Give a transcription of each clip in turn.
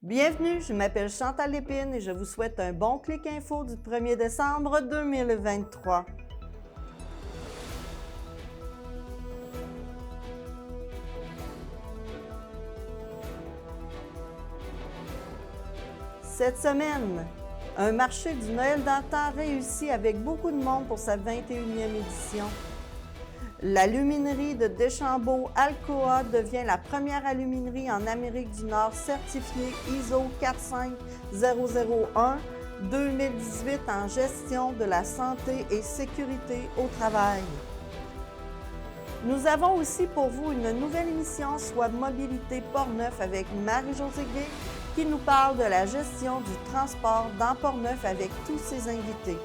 Bienvenue, je m'appelle Chantal Lépine et je vous souhaite un bon clic info du 1er décembre 2023. Cette semaine, un marché du Noël d'antan réussi avec beaucoup de monde pour sa 21e édition. L'aluminerie de Deschambault Alcoa devient la première aluminerie en Amérique du Nord certifiée ISO 45001 2018 en gestion de la santé et sécurité au travail. Nous avons aussi pour vous une nouvelle émission, soit Mobilité Portneuf avec Marie-Josée Gay, qui nous parle de la gestion du transport dans Portneuf avec tous ses invités.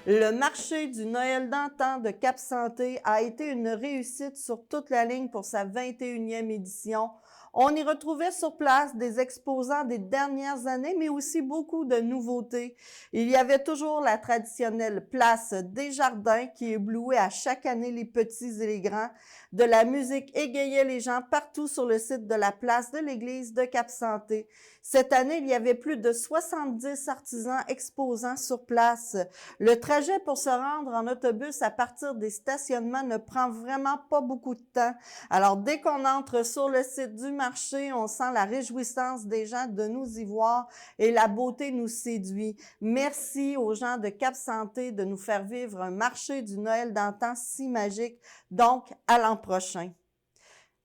Le marché du Noël d'antan de Cap-Santé a été une réussite sur toute la ligne pour sa 21e édition. On y retrouvait sur place des exposants des dernières années, mais aussi beaucoup de nouveautés. Il y avait toujours la traditionnelle place des jardins qui éblouait à chaque année les petits et les grands. De la musique égayait les gens partout sur le site de la place de l'église de Cap-Santé. Cette année, il y avait plus de 70 artisans exposants sur place. Le trajet pour se rendre en autobus à partir des stationnements ne prend vraiment pas beaucoup de temps. Alors, dès qu'on entre sur le site du marché, on sent la réjouissance des gens de nous y voir et la beauté nous séduit. Merci aux gens de Cap-Santé de nous faire vivre un marché du Noël d'antan si magique. Donc, à l'an prochain.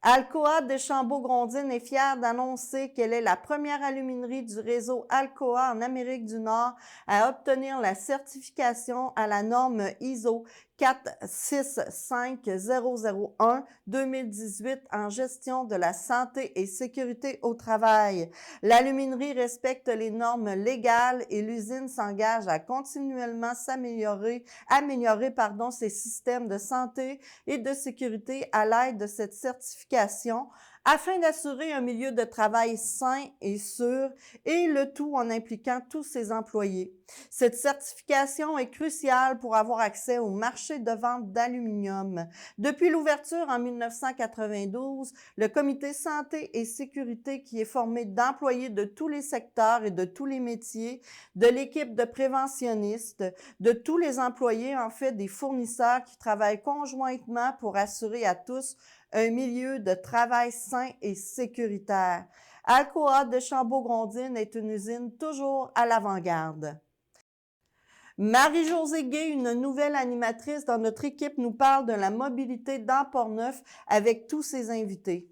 Alcoa Deschambault-Grondines est fière d'annoncer qu'elle est la première aluminerie du réseau Alcoa en Amérique du Nord à obtenir la certification à la norme ISO 45001 2018 en gestion de la santé et sécurité au travail. L'aluminerie respecte les normes légales et l'usine s'engage à continuellement améliorer ses systèmes de santé et de sécurité à l'aide de cette certification afin d'assurer un milieu de travail sain et sûr et le tout en impliquant tous ses employés. Cette certification est cruciale pour avoir accès au marché de vente d'aluminium. Depuis l'ouverture en 1992, le comité santé et sécurité qui est formé d'employés de tous les secteurs et de tous les métiers, de l'équipe de préventionnistes, de tous les employés, en fait, des fournisseurs qui travaillent conjointement pour assurer à tous un milieu de travail sain et sécuritaire. Alcoa Deschambault-Grondines est une usine toujours à l'avant-garde. Marie-Josée Gay, une nouvelle animatrice dans notre équipe, nous parle de la mobilité dans Portneuf avec tous ses invités.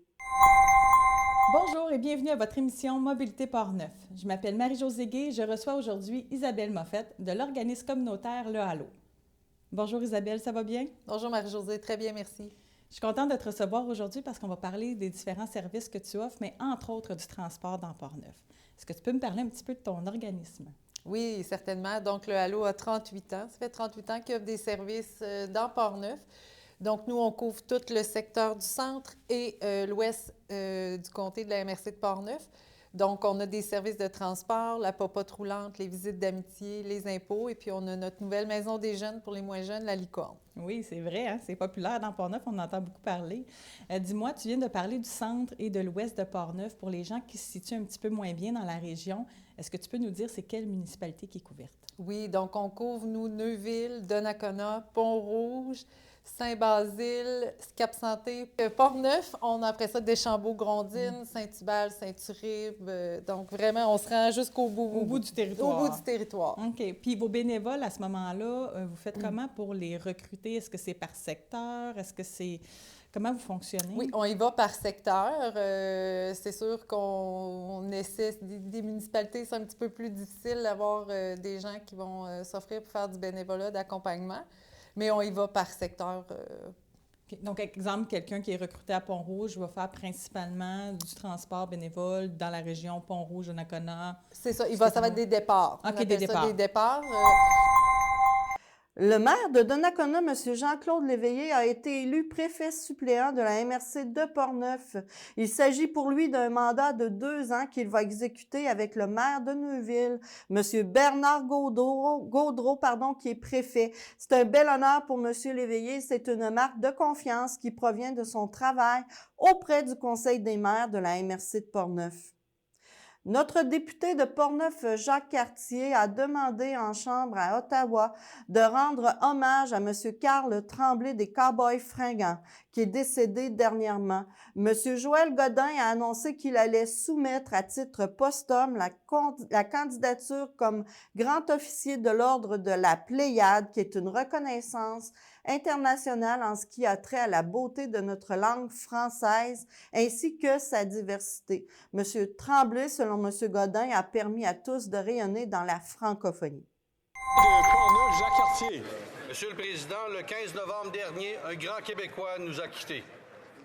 Bonjour et bienvenue à votre émission Mobilité Portneuf. Je m'appelle Marie-Josée Gay et je reçois aujourd'hui Isabelle Moffett de l'organisme communautaire Le Halo. Bonjour Isabelle, ça va bien? Bonjour Marie-Josée, très bien, merci. Je suis contente de te recevoir aujourd'hui parce qu'on va parler des différents services que tu offres, mais entre autres du transport dans Portneuf. Est-ce que tu peux me parler un petit peu de ton organisme? Oui, certainement. Donc, le Halo a 38 ans. Ça fait 38 ans qu'il offre des services dans Portneuf. Donc, nous, on couvre tout le secteur du centre et l'ouest du comté de la MRC de Portneuf. Donc, on a des services de transport, la popote roulante, les visites d'amitié, les impôts, et puis on a notre nouvelle maison des jeunes pour les moins jeunes, la Licorne. Oui, c'est vrai, hein? C'est populaire dans Portneuf, on en entend beaucoup parler. Dis-moi, tu viens de parler du centre et de l'ouest de Portneuf. Pour les gens qui se situent un petit peu moins bien dans la région, est-ce que tu peux nous dire c'est quelle municipalité qui est couverte? Oui, donc on couvre, nous, Neuville, Donnacona, Pont-Rouge, Saint-Basile, Cap-Santé, Portneuf, on a après ça Deschambault-Grondines, Saint-Hubert, Saint-Uribe. Donc vraiment, on se rend jusqu'au bout. Au bout du territoire. Au bout du territoire. OK. Puis vos bénévoles, à ce moment-là, vous faites comment pour les recruter? Est-ce que c'est par secteur? Est-ce que c'est... Comment vous fonctionnez? Oui, on y va par secteur. C'est sûr qu'on essaie, des municipalités, c'est un petit peu plus difficile d'avoir des gens qui vont s'offrir pour faire du bénévolat d'accompagnement, mais on y va par secteur OK. Donc, exemple, quelqu'un qui est recruté à Pont-Rouge va faire principalement du transport bénévole dans la région Pont-Rouge, Donnacona. C'est ça, ça va être des départs. On OK, des appelle ça départs. des départs. Le maire de Donnacona, M. Jean-Claude Léveillé, a été élu préfet suppléant de la MRC de Portneuf. Il s'agit pour lui d'un mandat de 2 ans qu'il va exécuter avec le maire de Neuville, M. Bernard Gaudreau, qui est préfet. C'est un bel honneur pour M. Léveillé. C'est une marque de confiance qui provient de son travail auprès du Conseil des maires de la MRC de Portneuf. Notre député de Portneuf, Jacques Cartier, a demandé en chambre à Ottawa de rendre hommage à M. Carl Tremblay des Cowboys fringants, qui est décédé dernièrement. M. Joël Godin a annoncé qu'il allait soumettre à titre posthume la candidature comme grand officier de l'Ordre de la Pléiade, qui est une reconnaissance internationale en ce qui a trait à la beauté de notre langue française ainsi que sa diversité. M. Tremblay, selon M. Godin, a permis à tous de rayonner dans la francophonie. De Portneuf, Jacques Cartier. Monsieur le Président, le 15 novembre dernier, un grand Québécois nous a quittés.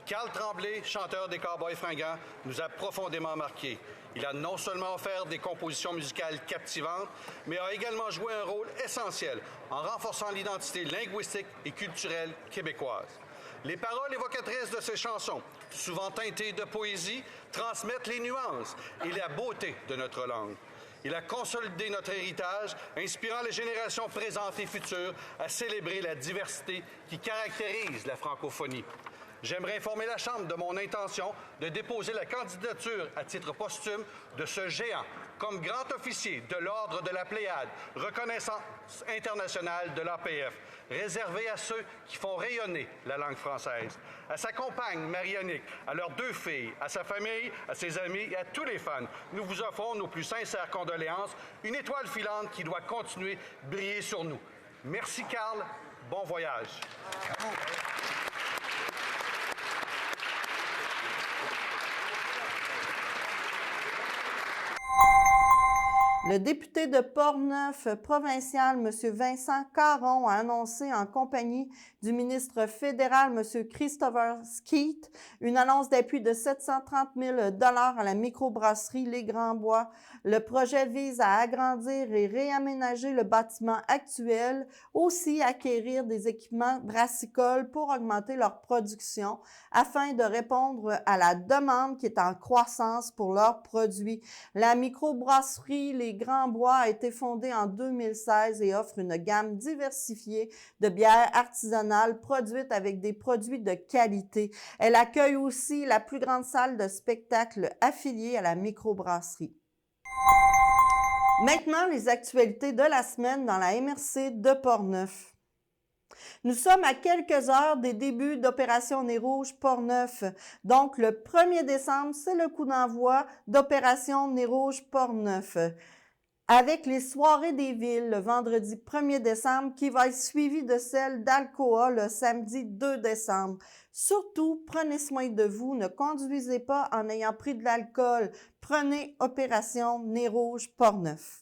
Carl Tremblay, chanteur des Cowboys fringants, nous a profondément marqués. Il a non seulement offert des compositions musicales captivantes, mais a également joué un rôle essentiel en renforçant l'identité linguistique et culturelle québécoise. Les paroles évocatrices de ses chansons, souvent teintées de poésie, transmettent les nuances et la beauté de notre langue. Il a consolidé notre héritage, inspirant les générations présentes et futures à célébrer la diversité qui caractérise la francophonie. J'aimerais informer la Chambre de mon intention de déposer la candidature à titre posthume de ce géant comme grand officier de l'Ordre de la Pléiade, reconnaissance internationale de l'APF, réservée à ceux qui font rayonner la langue française. À sa compagne, Marie-Annick, à leurs 2 filles, à sa famille, à ses amis et à tous les fans, nous vous offrons nos plus sincères condoléances, une étoile filante qui doit continuer de briller sur nous. Merci, Carl. Bon voyage. Le député de Portneuf provincial, M. Vincent Caron, a annoncé en compagnie du ministre fédéral, M. Christopher Skeet, une annonce d'appui de 730 000 $ à la microbrasserie Les Grands Bois. Le projet vise à agrandir et réaménager le bâtiment actuel, aussi acquérir des équipements brassicoles pour augmenter leur production, afin de répondre à la demande qui est en croissance pour leurs produits. La microbrasserie Les Grands Bois a été fondée en 2016 et offre une gamme diversifiée de bières artisanales produites avec des produits de qualité. Elle accueille aussi la plus grande salle de spectacle affiliée à la microbrasserie. Maintenant, les actualités de la semaine dans la MRC de Portneuf. Nous sommes à quelques heures des débuts d'Opération Nez Rouge Portneuf. Donc, le 1er décembre, c'est le coup d'envoi d'Opération Nez Rouge Portneuf. Avec les soirées des villes le vendredi 1er décembre qui va être suivi de celle d'Alcoa le samedi 2 décembre. Surtout, prenez soin de vous, ne conduisez pas en ayant pris de l'alcool. Prenez Opération Nez Rouge Portneuf.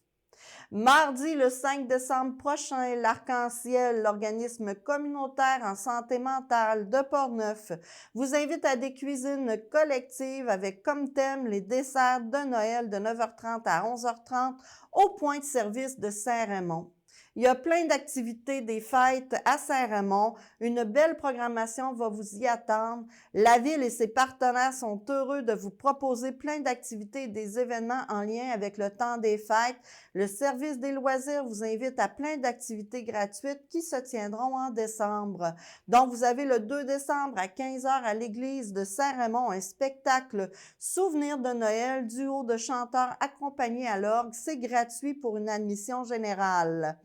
Mardi, le 5 décembre prochain, l'Arc-en-Ciel, l'organisme communautaire en santé mentale de Portneuf, vous invite à des cuisines collectives avec comme thème les desserts de Noël de 9h30 à 11h30 au point de service de Saint-Raymond. Il y a plein d'activités des fêtes à Saint-Raymond. Une belle programmation va vous y attendre. La ville et ses partenaires sont heureux de vous proposer plein d'activités et des événements en lien avec le temps des fêtes. Le service des loisirs vous invite à plein d'activités gratuites qui se tiendront en décembre. Donc, vous avez le 2 décembre à 15h à l'église de Saint-Raymond un spectacle Souvenir de Noël, duo de chanteurs accompagnés à l'orgue. C'est gratuit pour une admission générale.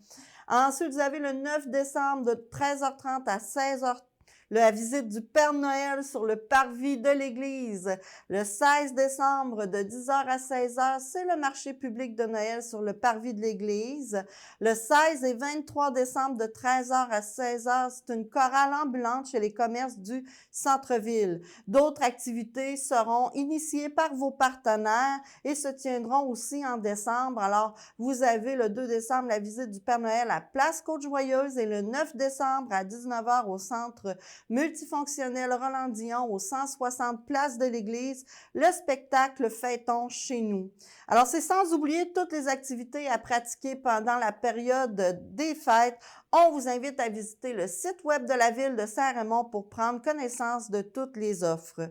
Ensuite, vous avez le 9 décembre de 13h30 à 16h30. La visite du Père Noël sur le parvis de l'église. Le 16 décembre de 10h à 16h, c'est le marché public de Noël sur le parvis de l'église. Le 16 et 23 décembre de 13h à 16h, c'est une chorale ambulante chez les commerces du centre-ville. D'autres activités seront initiées par vos partenaires et se tiendront aussi en décembre. Alors, vous avez le 2 décembre la visite du Père Noël à Place Côte-Joyeuse et le 9 décembre à 19h au centre multifonctionnel Roland-Dion au 160 Place de l'Église, le spectacle Fêtons chez nous. Alors, c'est sans oublier toutes les activités à pratiquer pendant la période des fêtes. On vous invite à visiter le site web de la Ville de Saint-Raymond pour prendre connaissance de toutes les offres.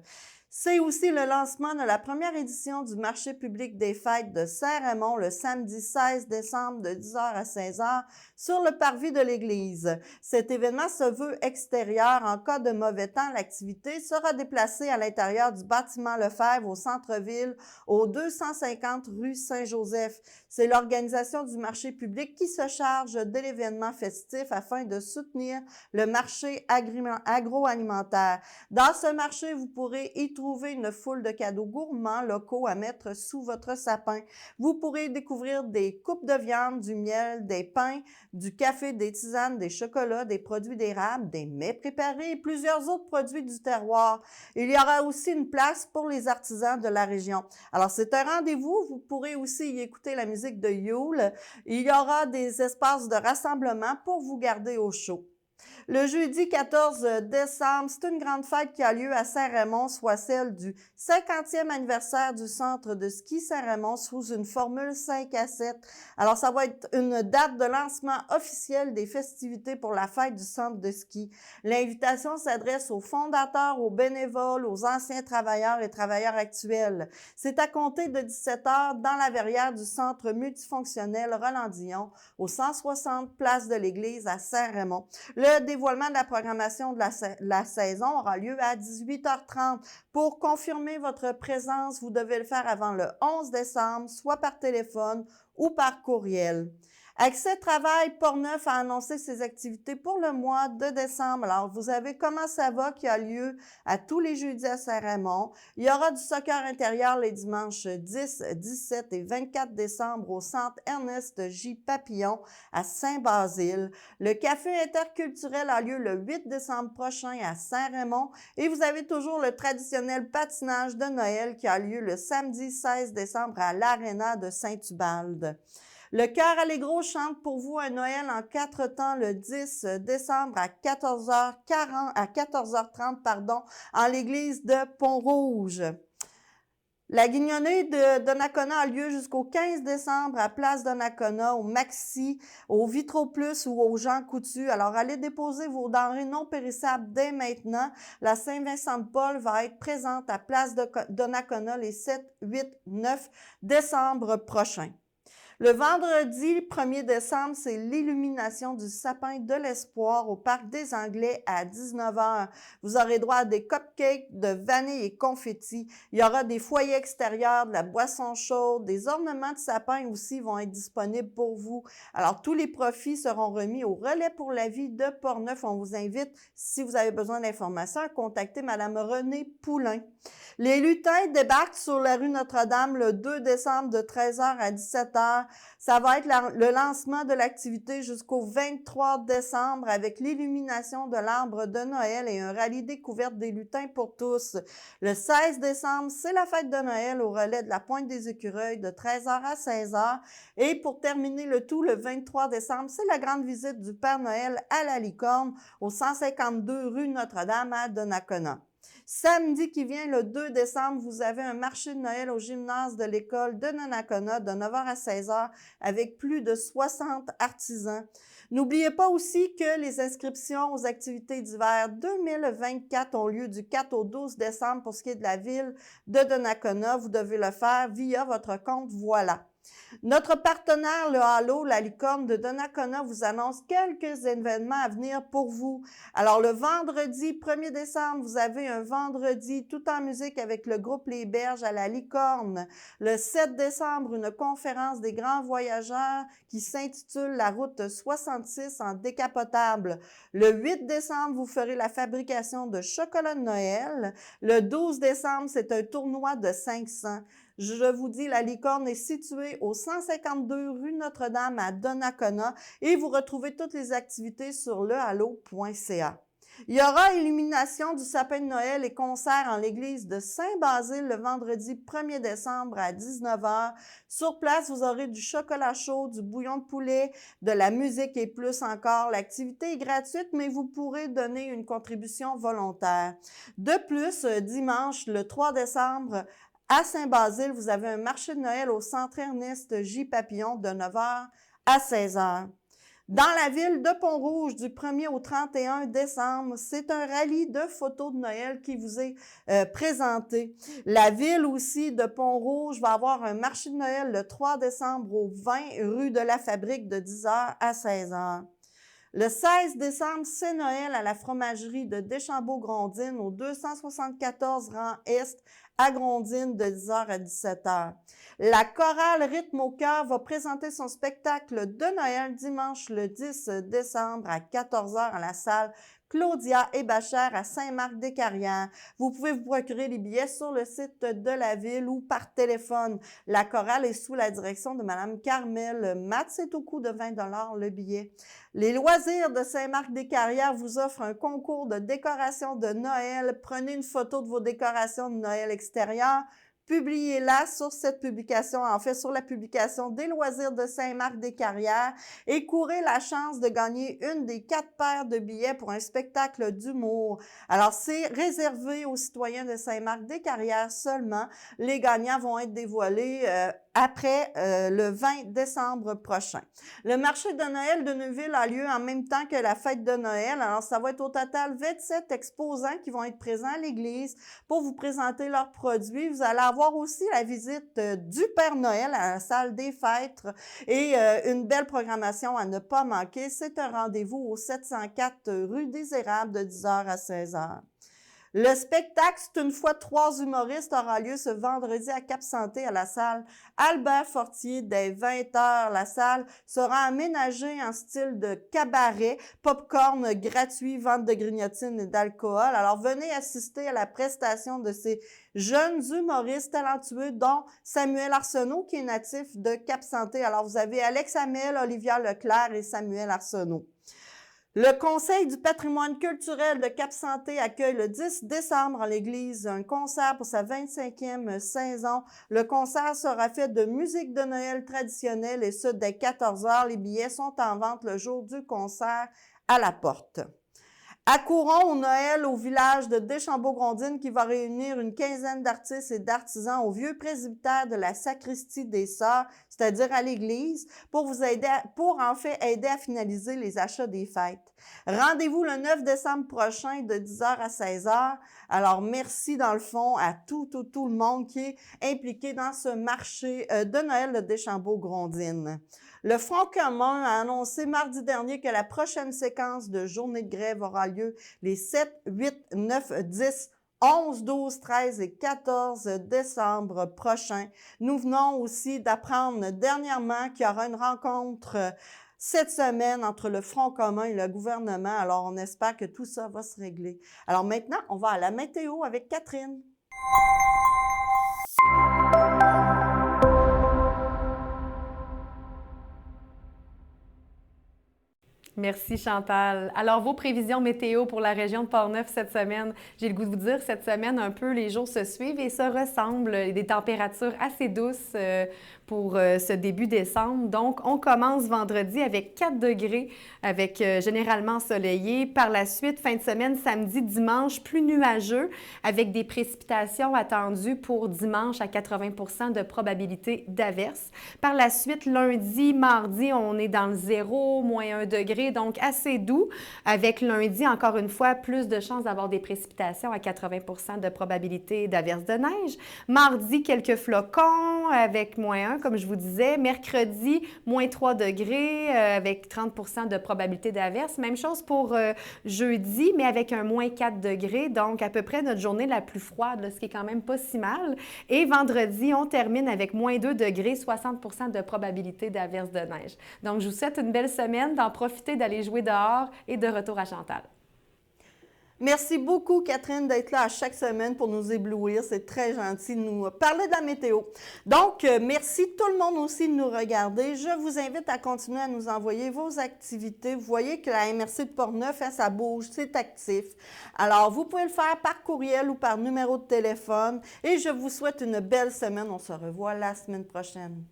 C'est aussi le lancement de la première édition du marché public des fêtes de Saint-Raymond le samedi 16 décembre de 10h à 16h sur le parvis de l'église. Cet événement se veut extérieur. En cas de mauvais temps, l'activité sera déplacée à l'intérieur du bâtiment Lefebvre au centre-ville, au 250 rue Saint-Joseph. C'est l'organisation du marché public qui se charge de l'événement festif afin de soutenir le marché agroalimentaire. Dans ce marché, vous pourrez y trouver une foule de cadeaux gourmands locaux à mettre sous votre sapin. Vous pourrez découvrir des coupes de viande, du miel, des pains, du café, des tisanes, des chocolats, des produits d'érable, des mets préparés et plusieurs autres produits du terroir. Il y aura aussi une place pour les artisans de la région. Alors, c'est un rendez-vous. Vous pourrez aussi y écouter la musique de Yule. Il y aura des espaces de rassemblement pour vous garder au chaud. Le jeudi 14 décembre, c'est une grande fête qui a lieu à Saint-Raymond, soit celle du 50e anniversaire du centre de ski Saint-Raymond sous une formule 5 à 7. Alors, ça va être une date de lancement officielle des festivités pour la fête du centre de ski. L'invitation s'adresse aux fondateurs, aux bénévoles, aux anciens travailleurs et travailleurs actuels. C'est à compter de 17h dans la verrière du centre multifonctionnel Roland-Dion, au 160 Place de l'Église à Saint-Raymond. Le dévoilement de la programmation de la saison aura lieu à 18h30. Pour confirmer votre présence, vous devez le faire avant le 11 décembre, soit par téléphone ou par courriel. Accès Travail Portneuf a annoncé ses activités pour le mois de décembre. Alors, vous avez Comment ça va qui a lieu à tous les jeudis à Saint-Raymond. Il y aura du soccer intérieur les dimanches 10, 17 et 24 décembre au centre Ernest J. Papillon à Saint-Basile. Le café interculturel a lieu le 8 décembre prochain à Saint-Raymond. Et vous avez toujours le traditionnel patinage de Noël qui a lieu le samedi 16 décembre à l'Aréna de Saint-Ubalde. Le Chœur Allegro chante pour vous un Noël en 4 temps le 10 décembre à 14h30 en l'église de Pont-Rouge. La guignonnée de Donnacona a lieu jusqu'au 15 décembre à Place Donnacona, au Maxi, au Vitro Plus ou au Jean Coutu. Alors, allez déposer vos denrées non périssables dès maintenant. La Saint-Vincent-de-Paul va être présente à Place Donnacona les 7, 8, 9 décembre prochains. Le vendredi 1er décembre, c'est l'illumination du sapin de l'espoir au Parc des Anglais à 19h. Vous aurez droit à des cupcakes de vanille et confettis. Il y aura des foyers extérieurs, de la boisson chaude, des ornements de sapin aussi vont être disponibles pour vous. Alors, tous les profits seront remis au Relais pour la vie de Portneuf. On vous invite, si vous avez besoin d'informations, à contacter Mme Renée Poulain. Les lutins débarquent sur la rue Notre-Dame le 2 décembre de 13h à 17h. Ça va être le lancement de l'activité jusqu'au 23 décembre avec l'illumination de l'arbre de Noël et un rallye découverte des lutins pour tous. Le 16 décembre, c'est la fête de Noël au Relais de la Pointe des Écureuils de 13h à 16h. Et pour terminer le tout, le 23 décembre, c'est la grande visite du Père Noël à la Licorne au 152 rue Notre-Dame à Donnacona. Samedi qui vient, le 2 décembre, vous avez un marché de Noël au gymnase de l'école de Donnacona de 9h à 16h avec plus de 60 artisans. N'oubliez pas aussi que les inscriptions aux activités d'hiver 2024 ont lieu du 4 au 12 décembre pour ce qui est de la ville de Donnacona. Vous devez le faire via votre compte Voilà. Notre partenaire, le Halo, la Licorne de Donnacona, vous annonce quelques événements à venir pour vous. Alors, le vendredi 1er décembre, vous avez un vendredi tout en musique avec le groupe Les Berges à la Licorne. Le 7 décembre, une conférence des grands voyageurs qui s'intitule La route 66 en décapotable. Le 8 décembre, vous ferez la fabrication de chocolat de Noël. Le 12 décembre, c'est un tournoi de 500. Je vous dis, la Licorne est située au 152 rue Notre-Dame à Donnacona et vous retrouvez toutes les activités sur lehalo.ca. Il y aura illumination du sapin de Noël et concert en l'église de Saint-Basile le vendredi 1er décembre à 19h. Sur place, vous aurez du chocolat chaud, du bouillon de poulet, de la musique et plus encore. L'activité est gratuite, mais vous pourrez donner une contribution volontaire. De plus, dimanche, le 3 décembre, à Saint-Basile, vous avez un marché de Noël au centre Ernest J. Papillon de 9h à 16h. Dans la ville de Pont-Rouge, du 1er au 31 décembre, c'est un rallye de photos de Noël qui vous est présenté. La ville aussi de Pont-Rouge va avoir un marché de Noël le 3 décembre au 20 rue de la Fabrique de 10h à 16h. Le 16 décembre, c'est Noël à la fromagerie de Deschambault-Grondines au 274 rang Est à Grondines de 10h à 17h. La chorale Rythme au cœur va présenter son spectacle de Noël dimanche le 10 décembre à 14h à la salle Claudia Hébachère à Saint-Marc-des-Carrières. Vous pouvez vous procurer les billets sur le site de la ville ou par téléphone. La chorale est sous la direction de Mme Carmel Matt. C'est au coût de 20 $ le billet. Les loisirs de Saint-Marc-des-Carrières vous offrent un concours de décoration de Noël. Prenez une photo de vos décorations de Noël extérieures. Publiez-la sur cette publication, en fait, sur la publication des loisirs de Saint-Marc-des-Carrières et courez la chance de gagner une des 4 paires de billets pour un spectacle d'humour. Alors, c'est réservé aux citoyens de Saint-Marc-des-Carrières seulement. Les gagnants vont être dévoilés après le 20 décembre prochain. Le marché de Noël de Neuville a lieu en même temps que la fête de Noël. Alors, ça va être au total 27 exposants qui vont être présents à l'église pour vous présenter leurs produits. Vous allez avoir aussi la visite du Père Noël à la salle des fêtes et une belle programmation à ne pas manquer. C'est un rendez-vous au 704 rue des Érables de 10h à 16h. Le spectacle, c'est une fois 3 humoristes, aura lieu ce vendredi à Cap-Santé à la salle Albert Fortier dès 20h. La salle sera aménagée en style de cabaret, popcorn gratuit, vente de grignotines et d'alcool. Alors, venez assister à la prestation de ces jeunes humoristes talentueux, dont Samuel Arsenault, qui est natif de Cap-Santé. Alors, vous avez Alex Hamel, Olivia Leclerc et Samuel Arsenault. Le Conseil du patrimoine culturel de Cap-Santé accueille le 10 décembre à l'église un concert pour sa 25e saison. Le concert sera fait de musique de Noël traditionnelle et ce, dès 14h. Les billets sont en vente le jour du concert à la porte. À Couron, au Noël, au village de Deschambault-Grondines, qui va réunir une quinzaine d'artistes et d'artisans au vieux presbytère de la sacristie des Sœurs, c'est-à-dire à l'église, pour aider à finaliser les achats des fêtes. Rendez-vous le 9 décembre prochain de 10h à 16h. Alors, merci dans le fond à tout le monde qui est impliqué dans ce marché de Noël de Deschambault-Grondines. Le Front commun a annoncé mardi dernier que la prochaine séquence de journée de grève aura lieu les 7, 8, 9, 10, 11, 12, 13 et 14 décembre prochains. Nous venons aussi d'apprendre dernièrement qu'il y aura une rencontre cette semaine entre le Front commun et le gouvernement. Alors, on espère que tout ça va se régler. Alors maintenant, on va à la météo avec Catherine. Merci Chantal. Alors, vos prévisions météo pour la région de Portneuf cette semaine, j'ai le goût de vous dire, cette semaine, un peu, les jours se suivent et se ressemblent. Des températures assez douces pour ce début décembre. Donc, on commence vendredi avec 4 degrés, avec généralement ensoleillé. Par la suite, fin de semaine, samedi, dimanche, plus nuageux, avec des précipitations attendues pour dimanche à 80 % de probabilité d'averse. Par la suite, lundi, mardi, on est dans le 0, moins 1 degré, donc assez doux. Avec lundi, encore une fois, plus de chances d'avoir des précipitations à 80 % de probabilité d'averse de neige. Mardi, quelques flocons avec moins 1, comme je vous disais. Mercredi, moins 3 degrés avec 30 % de probabilité d'averse. Même chose pour jeudi, mais avec un moins 4 degrés, donc à peu près notre journée la plus froide, là, ce qui est quand même pas si mal. Et vendredi, on termine avec moins 2 degrés, 60 % de probabilité d'averse de neige. Donc, je vous souhaite une belle semaine, d'en profiter, d'aller jouer dehors et de retour à Chantal. Merci beaucoup, Catherine, d'être là à chaque semaine pour nous éblouir. C'est très gentil de nous parler de la météo. Donc, merci tout le monde aussi de nous regarder. Je vous invite à continuer à nous envoyer vos activités. Vous voyez que la MRC de Portneuf, hein, ça bouge, c'est actif. Alors, vous pouvez le faire par courriel ou par numéro de téléphone. Et je vous souhaite une belle semaine. On se revoit la semaine prochaine.